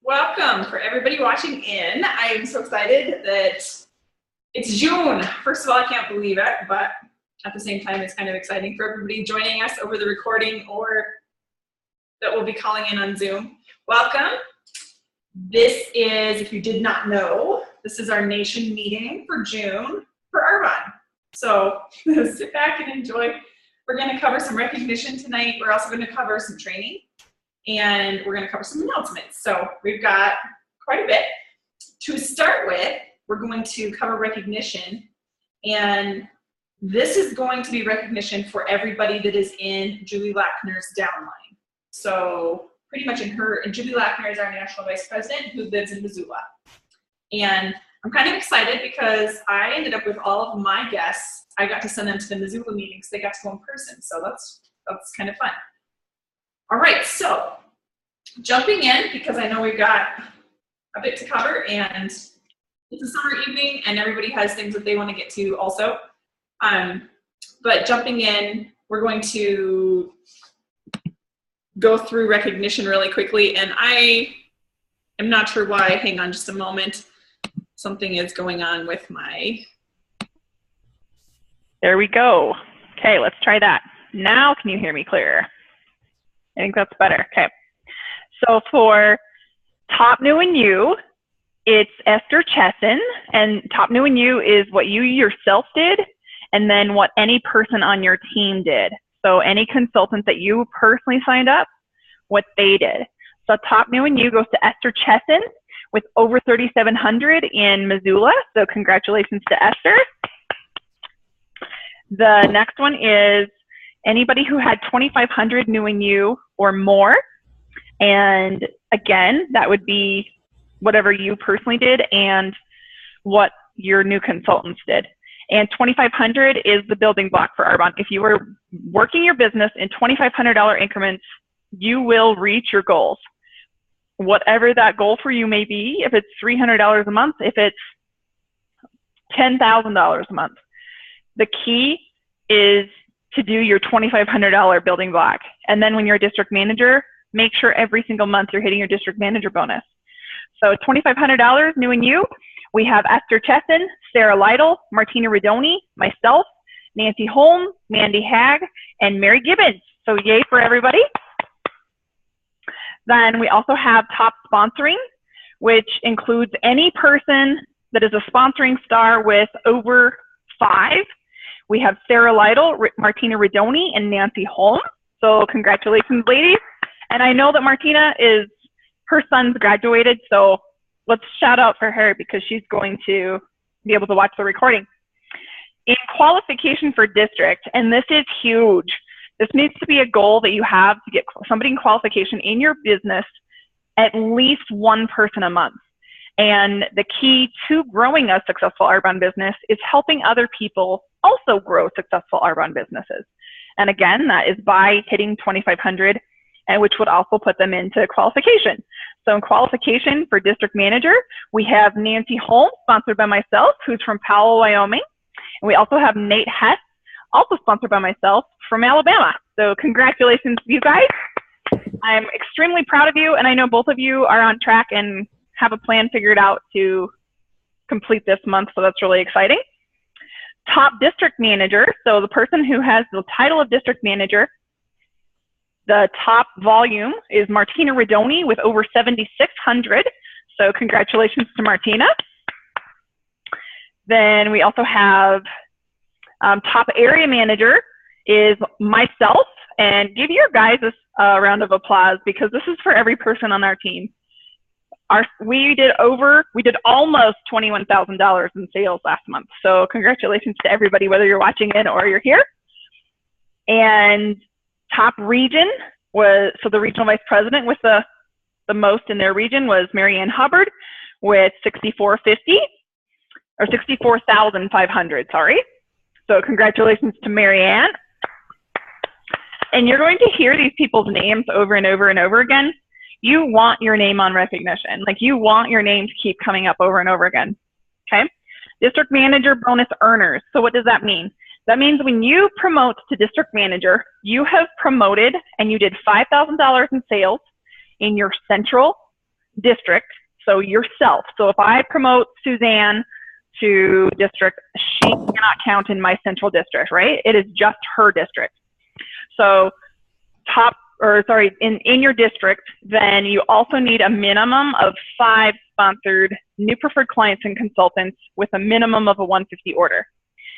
Welcome for everybody watching in. I am so excited that it's June. First of all, I can't believe it, but at the same time, it's kind of exciting for everybody joining us over the recording or that will be calling in on Zoom. Welcome. This is, if you did not know, this is our nation meeting for June for Arbonne. So sit back and enjoy. We're going to cover some recognition tonight. We're also going to cover some training. And we're going to cover some announcements. So we've got quite a bit. To start with, we're going to cover recognition. And this is going to be recognition for everybody that is in Julie Lackner's downline. So pretty much and Julie Lackner is our national vice president who lives in Missoula. And I'm kind of excited because I ended up with all of my guests. I got to send them to the Missoula meeting because they got to go in person. So that's kind of fun. All right, so jumping in, because I know we've got a bit to cover, and it's a summer evening, and everybody has things that they want to get to also. But jumping in, we're going to go through recognition really quickly, and I am not sure why. Hang on just a moment. Something is going on with my... There we go. Okay, let's try that. Now can you hear me clearer? I think that's better. Okay. So for Top New and You, it's Esther Chesson, and Top New and You is what you yourself did, and then what any person on your team did. So any consultant that you personally signed up, what they did. So Top New and You goes to Esther Chesson with over 3,700 in Missoula. So congratulations to Esther. The next one is anybody who had 2,500 New and You or more. And again, that would be whatever you personally did and what your new consultants did. And 2,500 is the building block for Arbonne. If you were working your business in $2,500 increments, you will reach your goals. Whatever that goal for you may be, if it's $300 a month, if it's $10,000 a month. The key is to do your $2,500 building block. And then when you're a district manager, make sure every single month you're hitting your district manager bonus. So $2,500 New and You. We have Esther Chesson, Sarah Lytle, Martina Redoni, myself, Nancy Holm, Mandy Hag, and Mary Gibbons. So yay for everybody. Then we also have Top Sponsoring, which includes any person that is a sponsoring star with over 5. We have Sarah Lytle, Martina Redoni, and Nancy Holm. So congratulations, ladies. And I know that Martina her son's graduated, so let's shout out for her because she's going to be able to watch the recording. In qualification for district, and this is huge, this needs to be a goal that you have to get somebody in qualification in your business, at least one person a month. And the key to growing a successful Arbonne business is helping other people also grow successful Arbonne businesses. And again, that is by hitting 2,500, and which would also put them into qualification. So in qualification for district manager, we have Nancy Holm, sponsored by myself, who's from Powell, Wyoming. And we also have Nate Hess, also sponsored by myself, from Alabama. So congratulations to you guys. I'm extremely proud of you, and I know both of you are on track and have a plan figured out to complete this month, so that's really exciting. Top district manager, so the person who has the title of district manager, the top volume is Martina Redoni with over 7,600. So congratulations to Martina. Then we also have top area manager is myself, and give your guys a round of applause because this is for every person on our team. We did almost $21,000 in sales last month. So congratulations to everybody, whether you're watching in or you're here. And top region so the regional vice president with the most in their region was Marianne Hubbard with 6,450 or 64,500, sorry. So congratulations to Marianne. And you're going to hear these people's names over and over and over again. You want your name on recognition. Like, you want your name to keep coming up over and over again, okay? District manager bonus earners. So what does that mean? That means when you promote to district manager, you have promoted and you did $5,000 in sales in your central district, so yourself. So if I promote Suzanne to district, she cannot count in my central district, right? It is just her district. So in your district, then you also need a minimum of 5 sponsored new preferred clients and consultants with a minimum of a 150 order.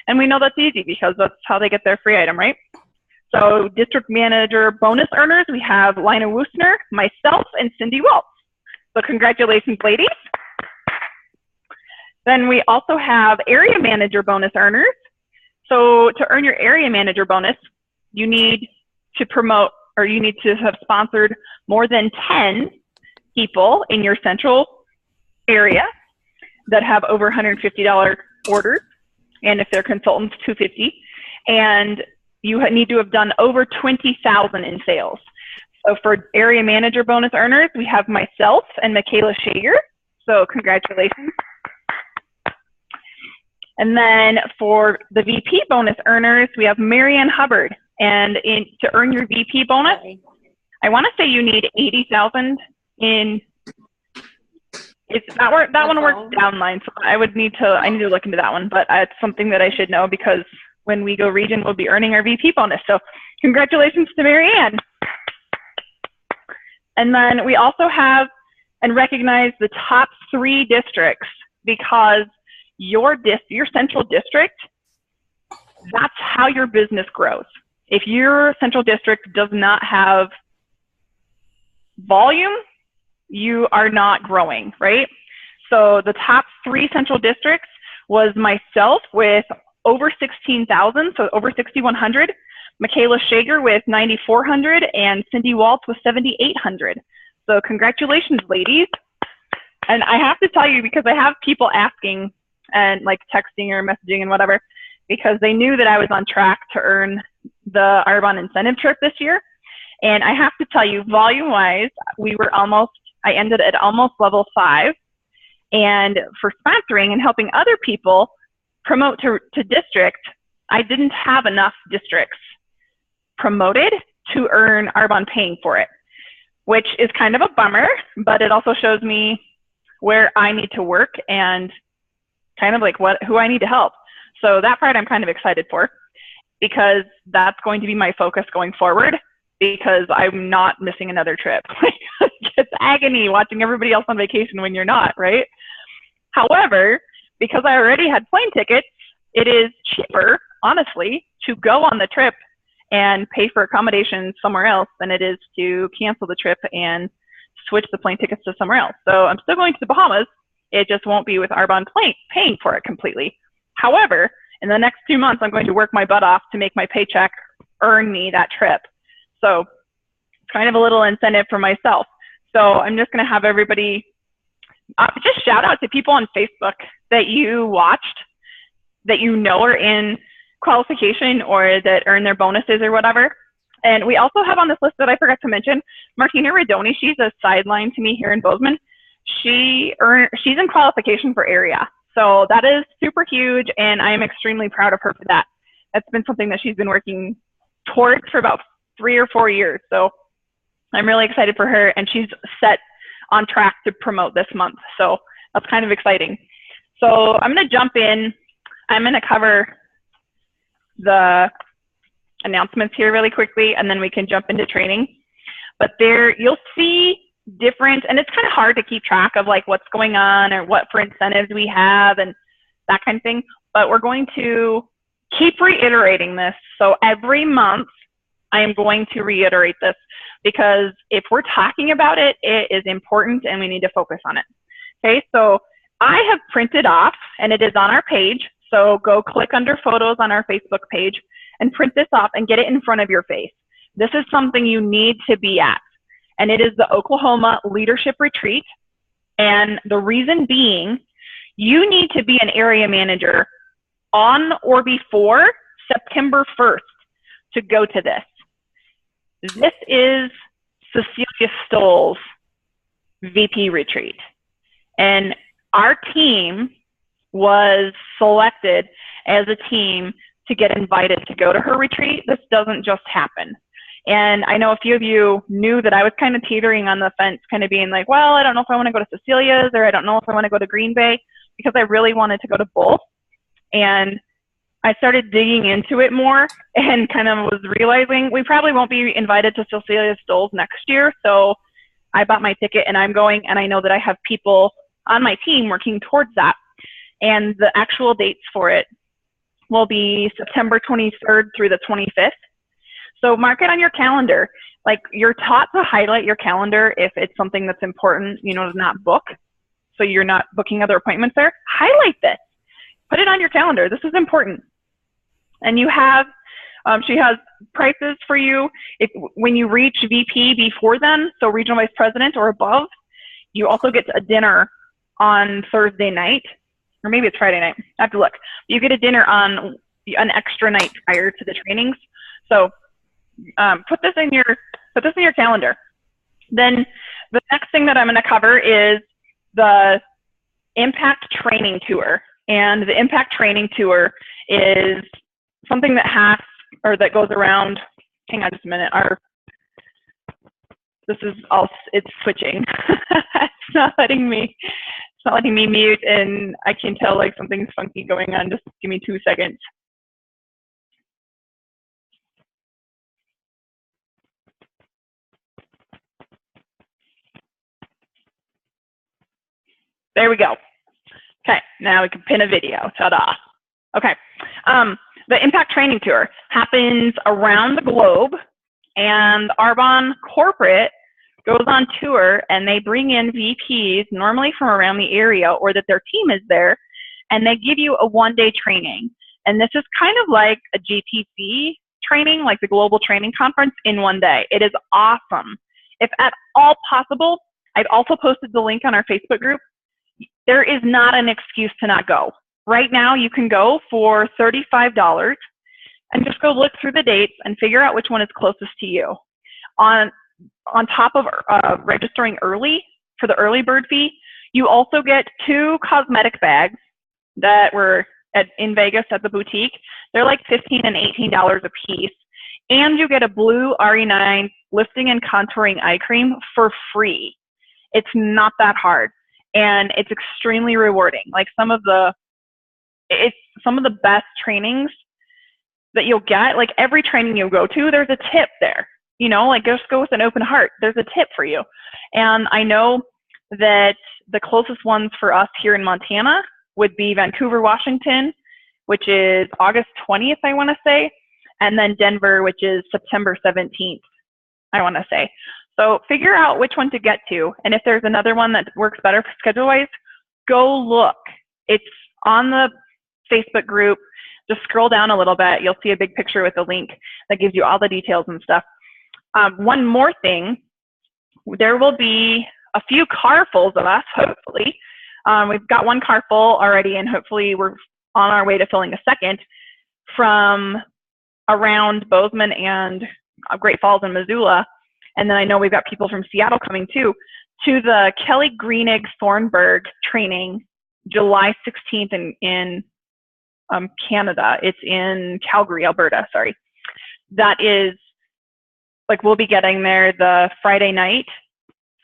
And we know that's easy because that's how they get their free item, right? So district manager bonus earners, we have Lina Woosner, myself, and Cindy Waltz. So congratulations, ladies. Then we also have area manager bonus earners. So to earn your area manager bonus, you need to promote, or you need to have sponsored more than 10 people in your central area that have over $150 orders. And if they're consultants, $250. And you need to have done over $20,000 in sales. So for area manager bonus earners, we have myself and Michaela Shager. So congratulations. And then for the VP bonus earners, we have Marianne Hubbard. And to earn your VP bonus, I want to say you need 80,000 in. That one works downline, so I need to look into that one. But it's something that I should know because when we go region, we'll be earning our VP bonus. So congratulations to Marianne. And then we also have and recognize the top 3 districts because your central district, that's how your business grows. If your central district does not have volume, you are not growing, right? So the top 3 central districts was myself with over 16,000, so over 6,100, Michaela Shager with 9,400, and Cindy Waltz with 7,800. So congratulations, ladies. And I have to tell you, because I have people asking and like texting or messaging and whatever, because they knew that I was on track to earn the Arbonne incentive trip this year. And I have to tell you, volume-wise, I ended at almost level 5. And for sponsoring and helping other people promote to district, I didn't have enough districts promoted to earn Arbonne paying for it, which is kind of a bummer, but it also shows me where I need to work and kind of like who I need to help. So that part I'm kind of excited for because that's going to be my focus going forward because I'm not missing another trip. It's agony watching everybody else on vacation when you're not, right? However, because I already had plane tickets, it is cheaper, honestly, to go on the trip and pay for accommodations somewhere else than it is to cancel the trip and switch the plane tickets to somewhere else. So I'm still going to the Bahamas. It just won't be with Arbonne paying for it completely. However, in the next 2 months, I'm going to work my butt off to make my paycheck earn me that trip. So it's kind of a little incentive for myself. So I'm just going to have everybody just shout out to people on Facebook that you watched, that you know are in qualification or that earn their bonuses or whatever. And we also have on this list that I forgot to mention, Martina Redoni. She's a sideline to me here in Bozeman. She's in qualification for area. So that is super huge, and I am extremely proud of her for that. That's been something that she's been working towards for about 3 or 4 years. So I'm really excited for her, and she's set on track to promote this month. So that's kind of exciting. So I'm going to jump in. I'm going to cover the announcements here really quickly, and then we can jump into training. But there you'll see different, and it's kind of hard to keep track of like what's going on or what for incentives we have and that kind of thing. But we're going to keep reiterating this. So every month I am going to reiterate this because if we're talking about it, it is important and we need to focus on it. Okay, so I have printed off, and it is on our page. So go click under photos on our Facebook page and print this off and get it in front of your face. This is something you need to be at. And it is the Oklahoma Leadership Retreat. And the reason being, you need to be an area manager on or before September 1st to go to this. This is Cecilia Stoll's VP retreat. And our team was selected as a team to get invited to go to her retreat. This doesn't just happen. And I know a few of you knew that I was kind of teetering on the fence, kind of being like, well, I don't know if I want to go to Cecilia's, or I don't know if I want to go to Green Bay, because I really wanted to go to both. And I started digging into it more and kind of was realizing we probably won't be invited to Cecilia's Stoles next year. So I bought my ticket and I'm going, and I know that I have people on my team working towards that. And the actual dates for it will be September 23rd through the 25th. So mark it on your calendar. Like, you're taught to highlight your calendar if it's something that's important, you know, to not book. So you're not booking other appointments there. Highlight this. Put it on your calendar. This is important. And you have, she has prices for you. When you reach VP before then, so regional vice president or above, you also get a dinner on Thursday night, or maybe it's Friday night. I have to look. You get a dinner on an extra night prior to the trainings. So put this in your calendar. Then the next thing that I'm going to cover is the Impact Training Tour. And the Impact Training Tour is something that that goes around. Hang on just a minute. It's switching. It's not letting me mute, and I can tell like something's funky going on. Just give me 2 seconds. There we go. Okay, now we can pin a video. Ta-da. Okay, the Impact Training Tour happens around the globe, and Arbonne Corporate goes on tour, and they bring in VPs, normally from around the area, or that their team is there, and they give you a one-day training. And this is kind of like a GTC training, like the Global Training Conference, in one day. It is awesome. If at all possible, I've also posted the link on our Facebook group. There is not an excuse to not go. Right now, you can go for $35 and just go look through the dates and figure out which one is closest to you. On top of registering early for the early bird fee, you also get 2 cosmetic bags that were in Vegas at the boutique. They're like $15 and $18 a piece. And you get a blue RE9 lifting and contouring eye cream for free. It's not that hard. And it's extremely rewarding. Like it's some of the best trainings that you'll get. Like every training you go to, there's a tip there. You know, like just go with an open heart. There's a tip for you. And I know that the closest ones for us here in Montana would be Vancouver, Washington, which is August 20th, I want to say, and then Denver, which is September 17th, I want to say. So figure out which one to get to, and if there's another one that works better schedule-wise, go look. It's on the Facebook group. Just scroll down a little bit. You'll see a big picture with a link that gives you all the details and stuff. One more thing, there will be a few carfuls of us, hopefully. We've got 1 car full already, and hopefully we're on our way to filling a second from around Bozeman and Great Falls and Missoula. And then I know we've got people from Seattle coming too, to the Kelly Greenig Thornburg training, July 16th in Canada. It's in Calgary, Alberta, sorry. That is, like, we'll be getting there the Friday night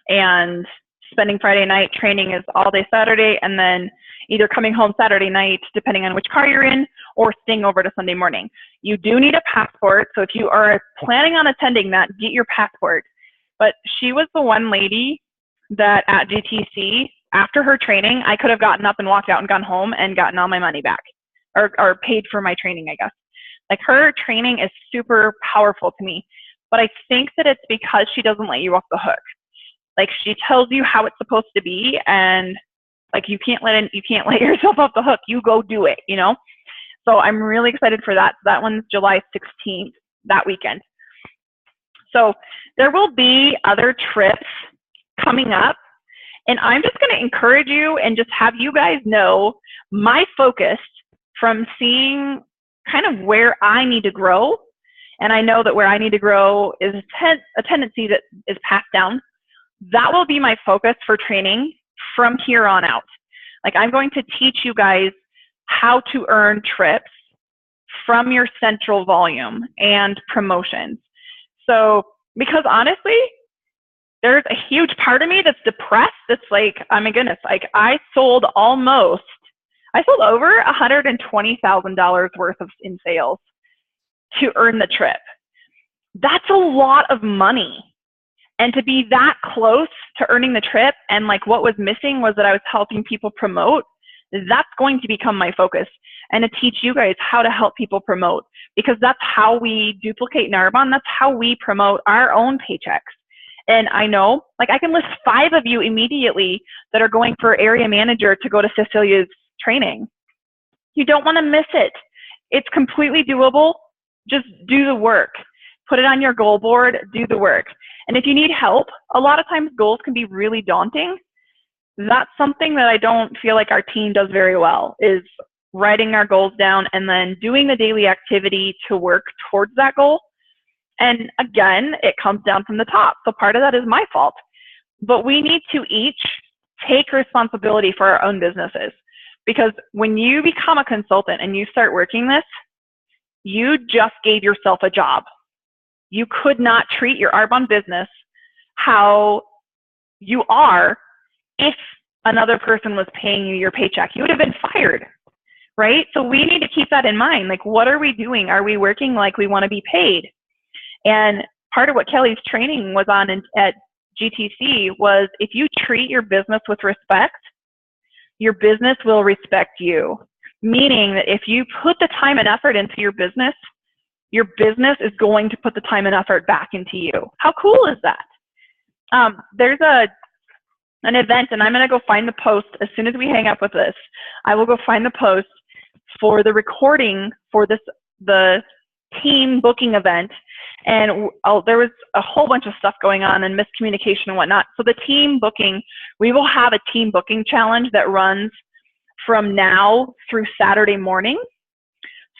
and spending Friday night. Training is all day Saturday, and then either coming home Saturday night, depending on which car you're in, or staying over to Sunday morning. You do need a passport, so if you are planning on attending that, get your passport. But she was the one lady that at GTC, after her training, I could have gotten up and walked out and gone home and gotten all my money back, or paid for my training, I guess. Like, her training is super powerful to me, but I think that it's because she doesn't let you off the hook. Like, she tells you how it's supposed to be, and like, you can't let yourself off the hook. You go do it, you know? So I'm really excited for that. So that one's July 16th, that weekend. So there will be other trips coming up, and I'm just going to encourage you and just have you guys know my focus from seeing kind of where I need to grow. And I know that where I need to grow is a tendency that is passed down. That will be my focus for training from here on out. Like, I'm going to teach you guys how to earn trips from your central volume and promotions. So, because honestly, there's a huge part of me that's depressed. It's like, oh my goodness, like I sold over $120,000 worth in sales to earn the trip. That's a lot of money. And to be that close to earning the trip, and like what was missing was that I was helping people promote, that's going to become my focus, and to teach you guys how to help people promote, because that's how we duplicate Narbonne. That's how we promote our own paychecks. And I know, like I can list 5 of you immediately that are going for area manager to go to Cecilia's training. You don't want to miss it. It's completely doable. Just do the work. Put it on your goal board, do the work. And if you need help, a lot of times goals can be really daunting. That's something that I don't feel like our team does very well, is writing our goals down and then doing the daily activity to work towards that goal. And again, it comes down from the top. So part of that is my fault. But we need to each take responsibility for our own businesses. Because when you become a consultant and you start working this, you just gave yourself a job. You could not treat your Arbonne business how you are if another person was paying you your paycheck. You would have been fired, right? So we need to keep that in mind. Like, what are we doing? Are we working like we want to be paid? And part of what Kelly's training was on at GTC was, if you treat your business with respect, your business will respect you. Meaning that if you put the time and effort into your business is going to put the time and effort back into you. How cool is that? There's an event, and I'm going to go find the post as soon as we hang up with this. I will go find the post for the recording for the team booking event. And there was a whole bunch of stuff going on and miscommunication and whatnot. So the team booking, we will have a team booking challenge that runs from now through Saturday morning.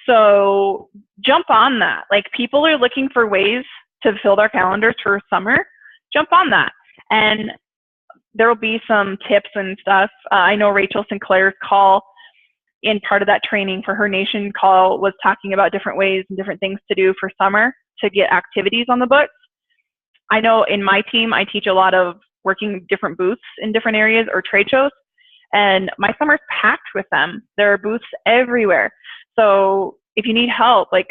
So jump on that. Like, people are looking for ways to fill their calendars for summer. Jump on that. And there will be some tips and stuff. I know Rachel Sinclair's call in part of that training for her nation call was talking about different ways and different things to do for summer to get activities on the books. I know in my team, I teach a lot of working different booths in different areas or trade shows, and my summer's packed with them. There are booths everywhere. So if you need help, like,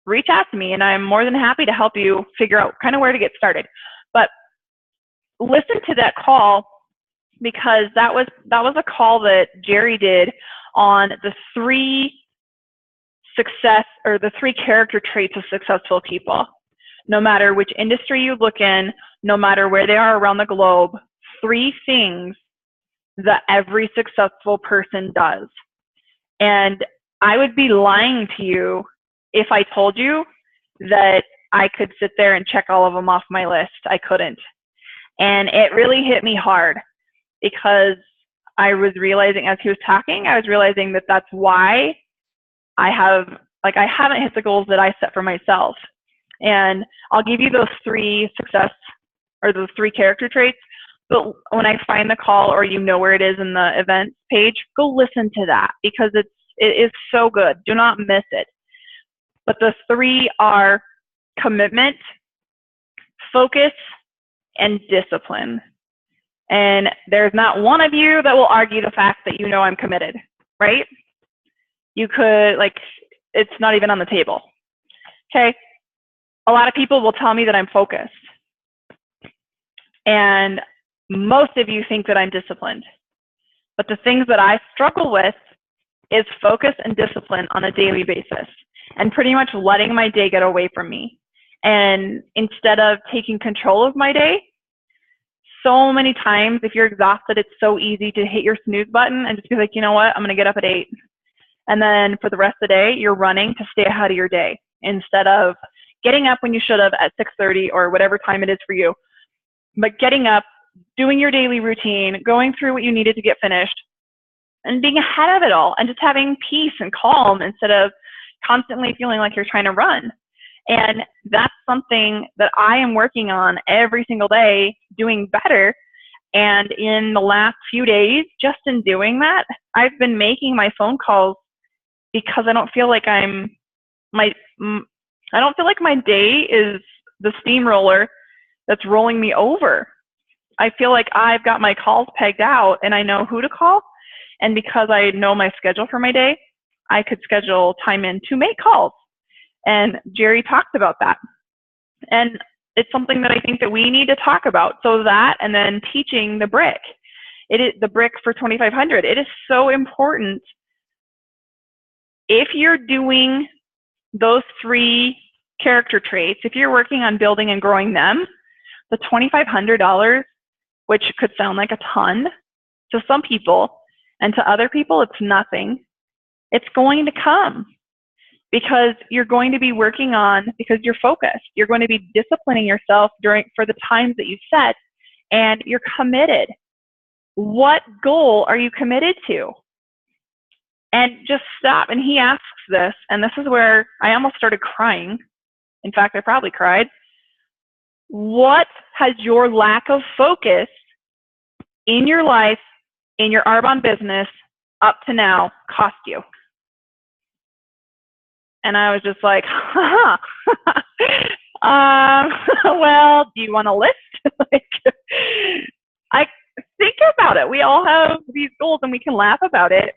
reach out to me, and I'm more than happy to help you figure out kind of where to get started. But listen to that call, because that was a call that Jerry did on the 3 character traits of successful people. No matter which industry you look in, no matter where they are around the globe, 3 things that every successful person does. And I would be lying to you if I told you that I could sit there and check all of them off my list. I couldn't. And it really hit me hard, because I was realizing, as he was talking, I was realizing that that's why I haven't hit the goals that I set for myself. And I'll give you those 3 those 3 character traits. But when I find the call, or you know where it is in the events page, go listen to that, because it is so good. Do not miss it. But the 3 are commitment, focus, and discipline. And there's not one of you that will argue the fact that you know I'm committed, right? You could, it's not even on the table. Okay? A lot of people will tell me that I'm focused. And most of you think that I'm disciplined. But the things that I struggle with is focus and discipline on a daily basis, and pretty much letting my day get away from me. And instead of taking control of my day, so many times, if you're exhausted, it's so easy to hit your snooze button and just be like, you know what, I'm going to get up at 8. And then for the rest of the day, you're running to stay ahead of your day instead of getting up when you should have at 6:30 or whatever time it is for you. But getting up, doing your daily routine, going through what you needed to get finished, and being ahead of it all, and just having peace and calm instead of constantly feeling like you're trying to run. And that's something that I am working on every single day, doing better. And in the last few days, just in doing that, I've been making my phone calls because I don't feel like I'm I don't feel like my day is the steamroller that's rolling me over. I feel like I've got my calls pegged out and I know who to call. And because I know my schedule for my day, I could schedule time in to make calls. And Jerry talked about that. And it's something that I think that we need to talk about. So that, and then teaching the brick. It is the brick for 2,500. It is so important. If you're doing those 3 character traits, if you're working on building and growing them, the $2,500, which could sound like a ton to some people, and to other people, it's nothing. It's going to come because you're going to be working on, because you're focused. You're going to be disciplining yourself for the times that you set, and you're committed. What goal are you committed to? And just stop. And he asks this, and this is where I almost started crying. In fact, I probably cried. What has your lack of focus in your life, in your Arbonne business, up to now cost you? And I was just like, well, do you want a list? I think about it. We all have these goals and we can laugh about it.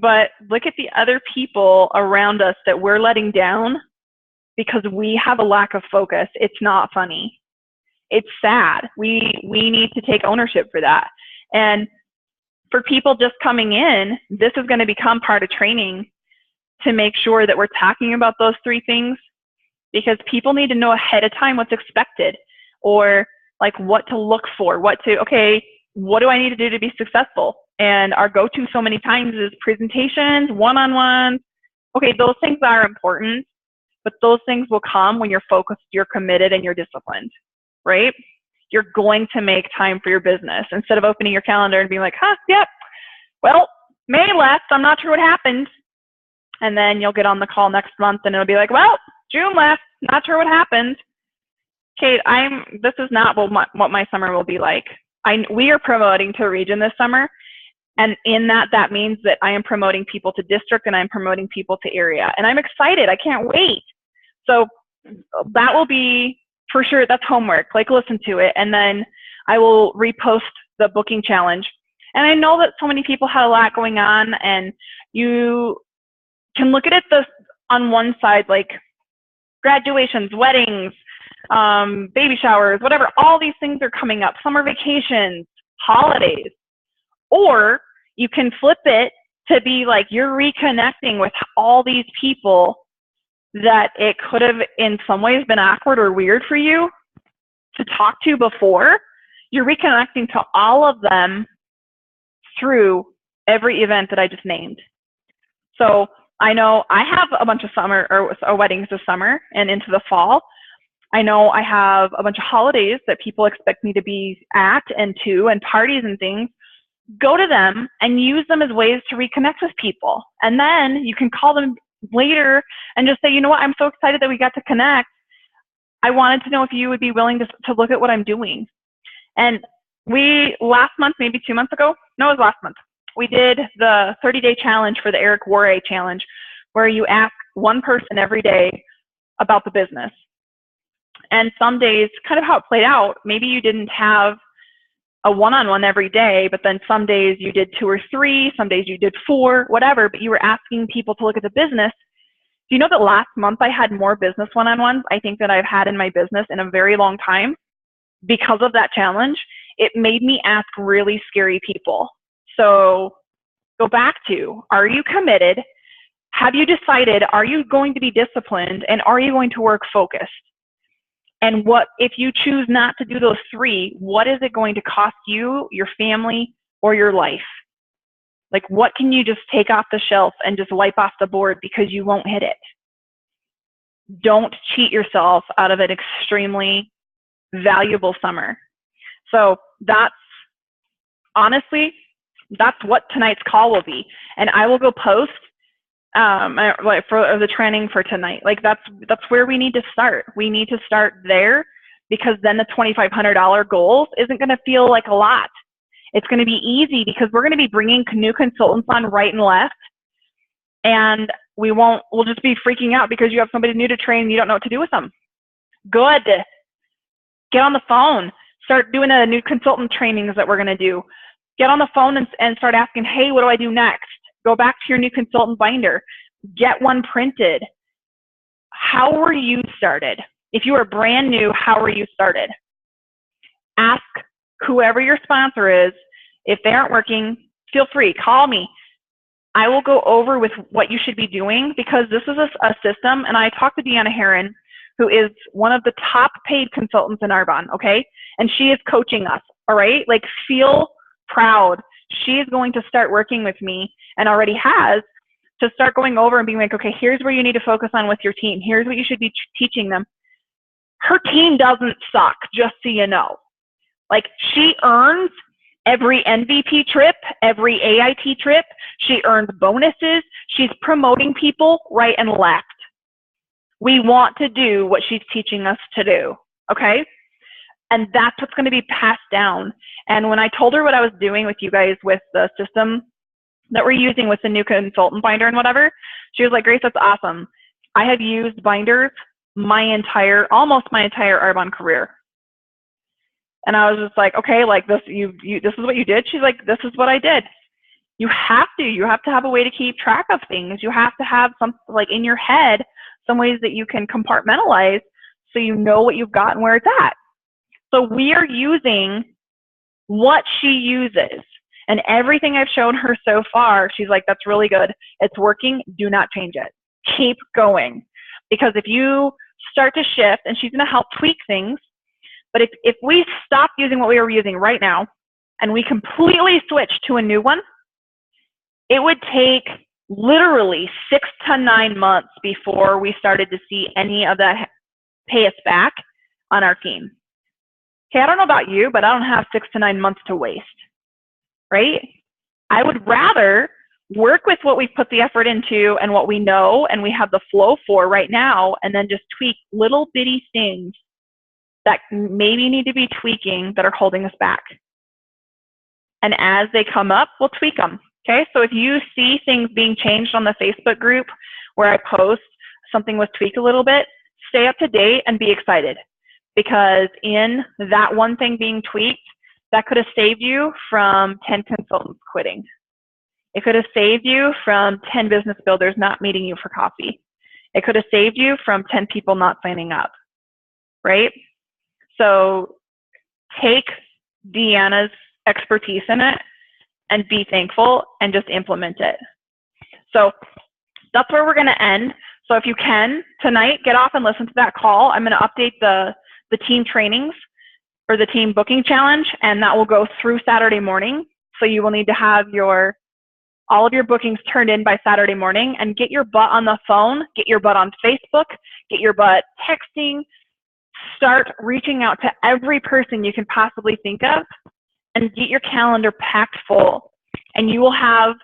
But look at the other people around us that we're letting down because we have a lack of focus. It's not funny. It's sad. We need to take ownership for that. And for people just coming in, this is going to become part of training to make sure that we're talking about those 3 things, because people need to know ahead of time what's expected, or like what to look for, okay, what do I need to do to be successful? And our go-to so many times is presentations, one-on-ones. Okay, those things are important, but those things will come when you're focused, you're committed, and you're disciplined, right? You're going to make time for your business instead of opening your calendar and being like, yep, well, May left, I'm not sure what happened. And then you'll get on the call next month and it'll be like, well, June left, not sure what happened. Kate, this is not what my summer will be like. We are promoting to region this summer. And in that means that I am promoting people to district and I'm promoting people to area. And I'm excited, I can't wait. So that will be, for sure, that's homework, like listen to it. And then I will repost the booking challenge. And I know that so many people had a lot going on, and you can look at it on one side, like graduations, weddings, baby showers, whatever, all these things are coming up, summer vacations, holidays. Or you can flip it to be like you're reconnecting with all these people that it could have in some ways been awkward or weird for you to talk to before. You're reconnecting to all of them through every event that I just named. So I know I have a bunch of summer or weddings this summer and into the fall. I know I have a bunch of holidays that people expect me to be at and to, and parties and things. Go to them and use them as ways to reconnect with people. And then you can call them later and just say, you know what, I'm so excited that we got to connect. I wanted to know if you would be willing to look at what I'm doing. And last month, maybe 2 months ago, no, it was last month, we did the 30-day challenge for the Eric Warre challenge, where you ask one person every day about the business. And some days, kind of how it played out, maybe you didn't have a one-on-one every day, but then some days you did 2 or 3, some days you did 4, whatever, but you were asking people to look at the business. Do you know that last month I had more business one-on-ones I think that I've had in my business in a very long time? Because of that challenge, it made me ask really scary people. So go back to, are you committed? Have you decided, are you going to be disciplined? And are you going to work focused? And what, if you choose not to do those 3, what is it going to cost you, your family, or your life? Like, what can you just take off the shelf and just wipe off the board because you won't hit it? Don't cheat yourself out of an extremely valuable summer. So honestly, that's what tonight's call will be. And I will go post like for the training for tonight. Like that's where we need to start. We need to start there, because then the $2,500 goals isn't going to feel like a lot. It's going to be easy because we're going to be bringing new consultants on right and left. And we'll just be freaking out because you have somebody new to train and you don't know what to do with them. Good. Get on the phone. Start doing the new consultant trainings that we're going to do. Get on the phone and start asking, hey, what do I do next? Go back to your new consultant binder. Get one printed. How were you started? If you are brand new, how were you started? Ask whoever your sponsor is. If they aren't working, feel free, call me. I will go over with what you should be doing, because this is a system, and I talked to Deanna Herron, who is one of the top paid consultants in Arbonne, okay? And she is coaching us, all right? Like, feel proud. She is going to start working with me, and already has, to start going over and being like, okay, here's where you need to focus on with your team. Here's what you should be teaching them. Her team doesn't suck, just so you know. Like, she earns every MVP trip, every AIT trip. She earns bonuses. She's promoting people right and left. We want to do what she's teaching us to do, okay? And that's what's going to be passed down. And when I told her what I was doing with you guys with the system that we're using with the new consultant binder and whatever, she was like, Grace, that's awesome. I have used binders almost my entire Arbonne career. And I was just like, okay, like this is what you did? She's like, this is what I did. You have to have a way to keep track of things. You have to have some, like, in your head, some ways that you can compartmentalize so you know what you've got and where it's at. So we are using what she uses. And everything I've shown her so far, she's like, that's really good. It's working. Do not change it. Keep going. Because if you start to shift, and she's going to help tweak things, but if we stop using what we are using right now and we completely switch to a new one, it would take literally 6 to 9 months before we started to see any of that pay us back on our team. Okay, I don't know about you, but I don't have 6 to 9 months to waste, right? I would rather work with what we've put the effort into and what we know and we have the flow for right now, and then just tweak little bitty things that maybe need to be tweaking that are holding us back. And as they come up, we'll tweak them. Okay, so if you see things being changed on the Facebook group where I post something was tweaked a little bit, stay up to date and be excited, because in that one thing being tweaked, that could have saved you from 10 consultants quitting. It could have saved you from 10 business builders not meeting you for coffee. It could have saved you from 10 people not signing up, right? So take Deanna's expertise in it and be thankful and just implement it. So that's where we're going to end. So if you can, tonight, get off and listen to that call. I'm going to update the team trainings or the team booking challenge, and that will go through Saturday morning. So you will need to have all of your bookings turned in by Saturday morning, and get your butt on the phone, get your butt on Facebook, get your butt texting, start reaching out to every person you can possibly think of, and get your calendar packed full. And you will have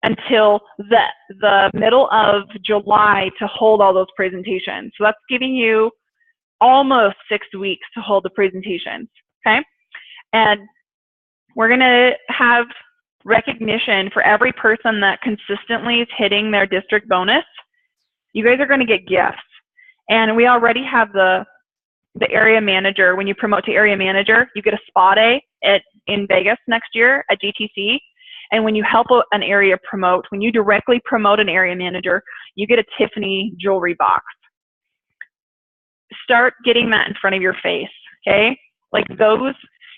until the middle of July to hold all those presentations. So that's giving you almost 6 weeks to hold the presentations, okay? And we're gonna have recognition for every person that consistently is hitting their district bonus. You guys are gonna get gifts. And we already have the area manager. When you promote to area manager, you get a spa day in Vegas next year at GTC. And when you help an area promote, when you directly promote an area manager, you get a Tiffany jewelry box. Start getting that in front of your face, okay? Like those,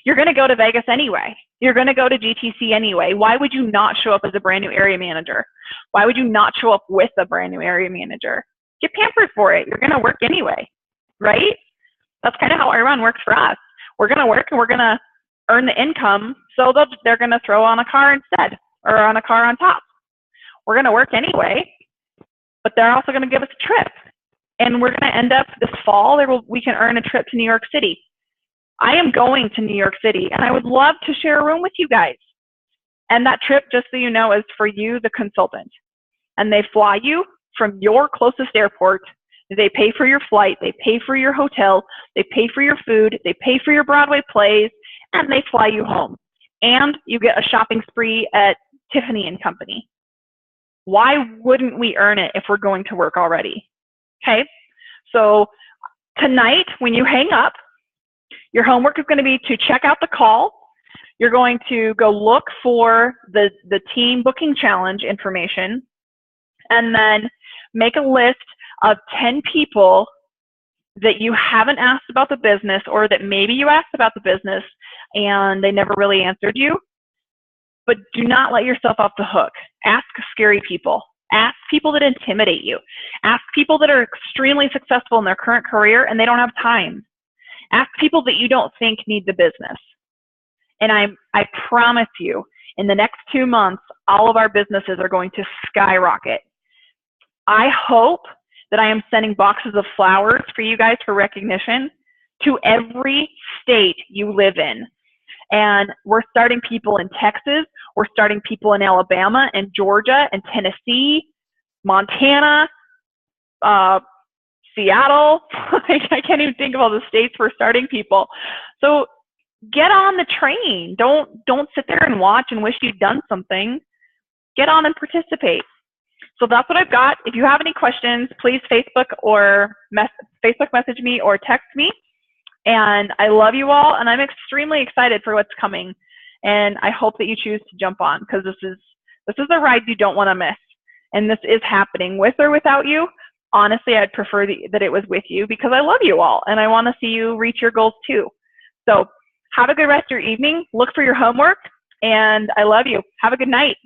you're going to go to Vegas anyway. You're going to go to GTC anyway. Why would you not show up as a brand new area manager? Why would you not show up with a brand new area manager? Get pampered for it. You're going to work anyway, right? That's kind of how Arbonne works for us. We're going to work and we're going to earn the income, so they're going to throw on a car instead, or on a car on top. We're going to work anyway, but they're also going to give us a trip. And we're going to end up this fall, we can earn a trip to New York City. I am going to New York City, and I would love to share a room with you guys. And that trip, just so you know, is for you, the consultant. And they fly you from your closest airport. They pay for your flight. They pay for your hotel. They pay for your food. They pay for your Broadway plays. And they fly you home. And you get a shopping spree at Tiffany & Company. Why wouldn't we earn it if we're going to work already? Okay, so tonight when you hang up, your homework is going to be to check out the call. You're going to go look for the team booking challenge information, and then make a list of 10 people that you haven't asked about the business, or that maybe you asked about the business and they never really answered you. But do not let yourself off the hook. Ask scary people. Ask people that intimidate you. Ask people that are extremely successful in their current career and they don't have time. Ask people that you don't think need the business. And I promise you, in the next 2 months, all of our businesses are going to skyrocket. I hope that I am sending boxes of flowers for you guys for recognition to every state you live in. And we're starting people in Texas, we're starting people in Alabama and Georgia and Tennessee, Montana, Seattle. I can't even think of all the states we're starting people. So get on the train. Don't sit there and watch and wish you'd done something. Get on and participate. So that's what I've got. If you have any questions, please Facebook message me or text me. And I love you all, and I'm extremely excited for what's coming. And I hope that you choose to jump on, because this is a ride you don't want to miss. And this is happening with or without you. Honestly, I'd prefer that it was with you, because I love you all and I want to see you reach your goals too. So have a good rest of your evening. Look for your homework, and I love you. Have a good night.